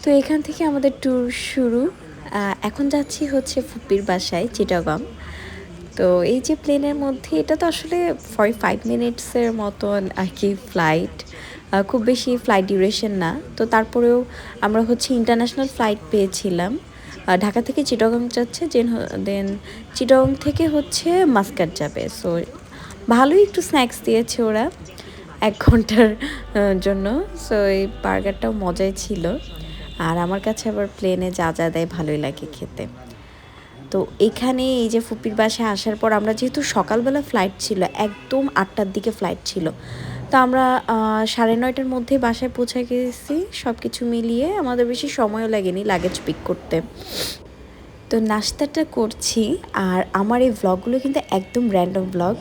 তো এখান থেকে আমাদের ট্যুর শুরু। এখন যাচ্ছি হচ্ছে ফুপির বাসায় চিটাগং। তো এই যে প্লেনের মধ্যে এটা তো আসলে 45 মিনিটসের মতন আর কি ফ্লাইট, খুব বেশি ফ্লাইট ডিউরেশন না। তো তারপরেও আমরা হচ্ছে ইন্টারন্যাশনাল ফ্লাইট পেয়েছিলাম। ঢাকা থেকে চিটাগং যাচ্ছে, দেন চিটাগং থেকে হচ্ছে মাস্কাট যাবে। সো ভালোই একটু স্ন্যাক্স দিয়েছে ওরা 1 ঘন্টার জন্য। সো এই বার্গারটাও মজাই ছিল। আর আমার কাছে আবার প্লেনে যা যা দেয় ভালোই লাগে খেতে। তো এখানে এই যে ফুপির বাসায় আসার পর আমরা যেহেতু সকালবেলা ফ্লাইট ছিল, একদম 8টার দিকে ফ্লাইট ছিল, তো আমরা 9:30টার মধ্যে বাসায় পৌঁছে গেছি। সব কিছু মিলিয়ে আমাদের বেশি সময়ও লাগেনি লাগেজ পিক করতে। তো নাস্তাটা করছি, আর আমার এই ভ্লগগুলো কিন্তু একদম র্যান্ডম ভ্লগ।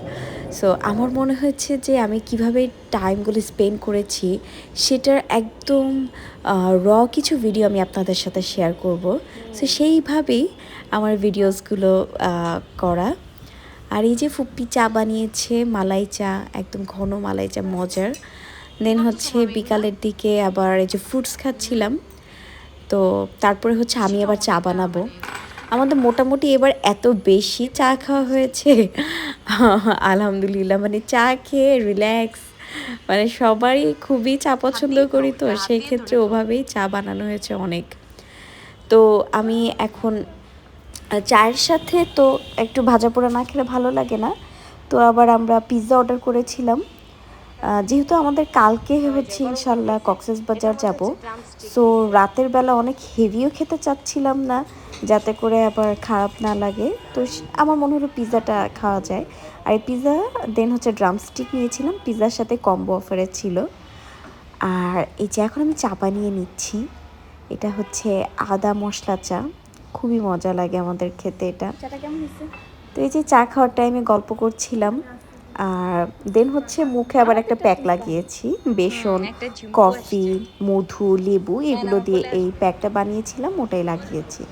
সো আমার মনে হচ্ছে যে আমি কিভাবে টাইমগুলো স্পেন্ড করেছি সেটার একদম কিছু ভিডিও আমি আপনাদের সাথে শেয়ার করব। সো সেইভাবেই আমার ভিডিওসগুলো করা। আর এই যে ফুপ্পি চা বানিয়েছে, মালাই চা, একদম ঘন মালাই চা, মজার। দেন হচ্ছে বিকালের দিকে আবার এই যে ফ্রুটস খাচ্ছিলাম। তো তারপরে হচ্ছে আমি আবার চা বানাবো। আমাদের মোটামুটি এবার এত বেশি চা খাওয়া হয়েছে, আলহামদুলিল্লাহ। মানে চা খেয়ে রিল্যাক্স, মানে সবারই খুবই চা পছন্দ করি, তো সেই ক্ষেত্রে ওভাবেই চা বানানো হয়েছে অনেক। তো আমি এখন চায়ের সাথে তো একটু ভাজা পোড়া না খেলে ভালো লাগে না। তো আবার আমরা পিৎজা অর্ডার করেছিলাম, যেহেতু আমাদের কালকে হচ্ছে ইনশাল্লাহ কক্সবাজার যাব। সো রাতের বেলা অনেক হেভিও খেতে চাচ্ছিলাম না, যাতে করে আবার খারাপ না লাগে। তো আমার মনে হলো পিৎজাটা খাওয়া যায়। আর এই পিৎজা দেন হচ্ছে ড্রামস্টিক নিয়েছিলাম, পিৎজার সাথে কম্বো অফারে ছিল। আর এই যে এখন আমি চা বানিয়ে নিচ্ছি, এটা হচ্ছে আদা মশলা চা, খুবই মজা লাগে আমাদের খেতে এটা। চাটা কেমন হয়েছে? তো এই যে চা খাওয়ার টাইমে গল্প করছিলাম। আর দেন হচ্ছে মুখে আবার একটা প্যাক লাগিয়েছি, বেসন, কফি, মধু, লেবু এগুলো দিয়ে এই প্যাকটা বানিয়েছিলাম, ওটাই লাগিয়েছি।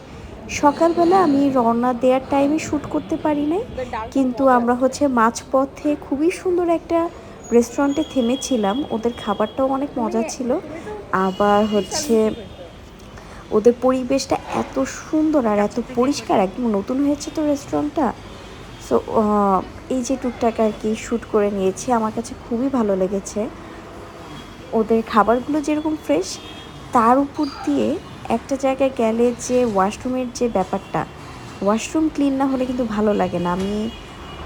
সকালবেলা আমি রওনা দেওয়ার টাইমে শ্যুট করতে পারি নাই, কিন্তু আমরা হচ্ছে মাঝপথে খুবই সুন্দর একটা রেস্টুরেন্টে থেমেছিলাম। ওদের খাবারটাও অনেক মজা ছিল, আবার হচ্ছে ওদের পরিবেশটা এত সুন্দর আর এত পরিষ্কার, একদম নতুন হয়েছে তো রেস্টুরেন্টটা। সো এই যে টুকটাক আর কি শ্যুট করে নিয়েছি, আমার কাছে খুবই ভালো লেগেছে। ওদের খাবারগুলো যেরকম ফ্রেশ, তার উপর দিয়ে একটা জায়গায় গেলে যে ওয়াশরুমের যে ব্যাপারটা, ওয়াশরুম ক্লিন না হলে কিন্তু ভালো লাগে না। আমি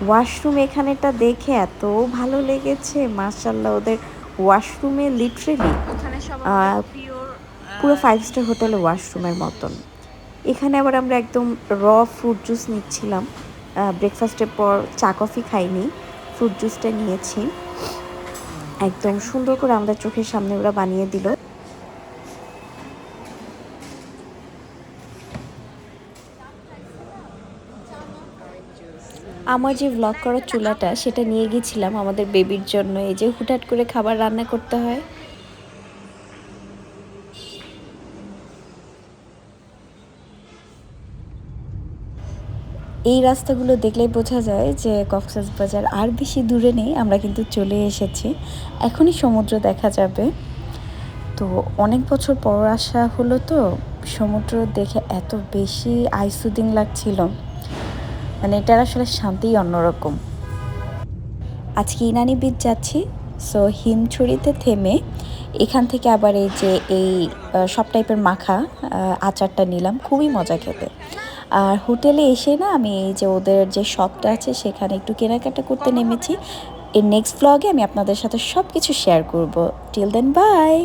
ওয়াশরুম এখানেটা দেখে এত ভালো লেগেছে, মাশাআল্লাহ। ওদের ওয়াশরুমে লিটারেলি পুরো 5 স্টার হোটেলে ওয়াশরুমের মতন। এখানে আবার আমরা একদম ফ্রুট জুস নিচ্ছিলাম। ব্রেকফাস্টের পর চা কফি খাইনি, ফ্রুট জুসটা নিয়েছি। একদম সুন্দর করে আমাদের চোখের সামনে ওরা বানিয়ে দিল। আমার যে ভ্লগ করার চুলাটা সেটা নিয়ে গেছিলাম আমাদের বেবির জন্য। এই যে হুটহাট করে খাবার রান্না করতে হয়। এই রাস্তাগুলো দেখলেই বোঝা যায় যে কক্সবাজার আর বেশি দূরে নেই, আমরা কিন্তু চলে এসেছি। এখনই সমুদ্র দেখা যাবে। তো অনেক বছর পর আসা হলো, তো সমুদ্র দেখে এত বেশি আইসুদিং লাগছিল, মানে এটার আসলে শান্তিই অন্যরকম। আজকে ইনানি বিচ যাচ্ছি। সো হিমছড়িতে থেমে এখান থেকে আবার এই যে এই সব টাইপের মাখা আচারটা নিলাম, খুবই মজা খেতে। আর হোটেলে এসে না আমি এই যে ওদের যে শপটা আছে সেখানে একটু কেনাকাটা করতে নেমেছি। এর নেক্সট ব্লগে আমি আপনাদের সাথে সব কিছু শেয়ার করব। Till then, by.